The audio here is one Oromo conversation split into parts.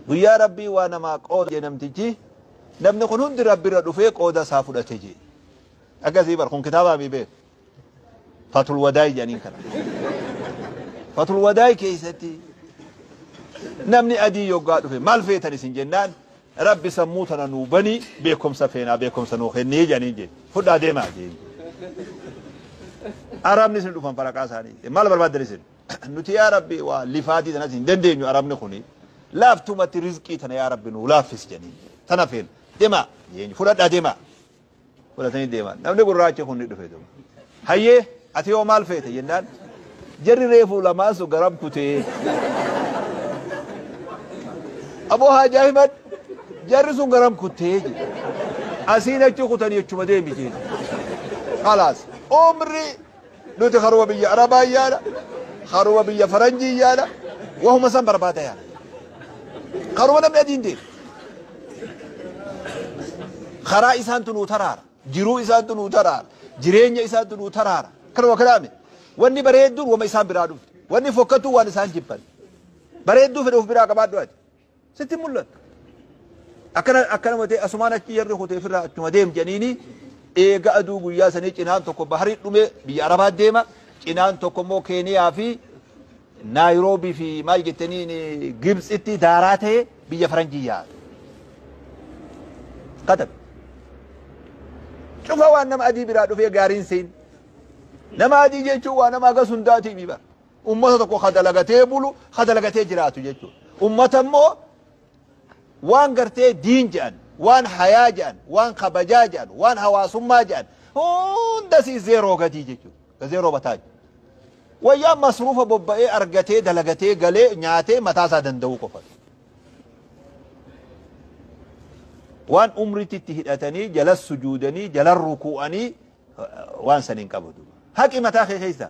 guyyaa rabbii waa namaa qooda jedhamtichi namni kun hundi rabbirra dhufee qooda isaa fudhate jee akkasii bar kun kitaabaa mi beeku fatul wadaay jedhaniin kana fatul wadaay keessatti namni adii yoggaa dhufe maal feetan isin jennaan rabbi sammuu tana nuu banii beekumsa feenaa beekumsa nuu kennee jedhaniin jee fudhaa deemaa jee arabni isin dhufan faraqaa isaanii maal barbaadan isin nuti yaa rabbi waa lifaatii tanas hin dandeenyu arabni kuni laaftumatti rizqii tana yaa rabbi nuu laaffis jedhanii tana feen deemaa jee fudhadhaa deemaa fudhatanii deemaa namni gurraachi kun ni dhufe deema hayyee ati yoo maal feete jennaan jarri reefuu lamaasu garam kutee aboo haajaa himad jarri sun garam kutee asiin achi kutanii jechuma deemi jee khalaas umri nuti kharuba biyya arabaa yaada kharuba biyya faranjii yaada wahuma san barbaada yaada kharuba namni adiin deema karaa isaantu nuu taraara jiruu isaantu nuu taraara jireenya isaantu nuu taraara kanuma kalaame wanni bareedduun wama isaan biraa dhufte wanni fokkatu waan isaan jibban bareedduu fedhe of biraa qabaadhu ati sitti mul'atu akkana matee asumaan achi yarri kutee firraa achuma deem jedhaniini eega aduu guyyaa sanii cinaan tokko baharii dhume biyya arabaa deema cinaan tokko immoo keeniyaa fi naayiroobii fi maal jettaniin gibsitti daaraa ta'e biyya faranjii yaa'u katab cufa waan nama adii biraa dhufee gaariin seen nama adii jechuun waa nama agas hundaatii biba ummata tokko kadalagatee bulu kadalagatee jiraatu jechuudha ummata immoo waan gartee diin jedhan waan hayaa jedhan waan kabajaa jedhan waan hawaasummaa jedhan hunda si zeeroo gatii jechuudha zeeroo bataa wayyaa masruufa bobba'ee argatee dalagatee galee nyaatee mataasaa danda'uu qofa waan umrititti hidhatanii jalas sujuudanii jalan ruku'anii waan saniin qabatu haqi mataa keessa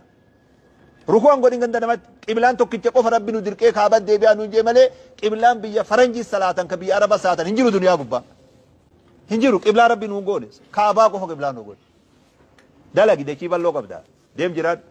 ruku'an godhin ganda namatti qiblaan tokkicha qofa rabbi nu dirqee kaaban deebi'aa nu jee malee qiblaan biyya faranjii salaatan ka biyya araba salaatan hin jiru duniyaa gubbaa hin jiru qiblaa rabbi nu goone kaabaa qofa qiblaa nu goone dalagi dachii balloo qabdaa deem jiraadhu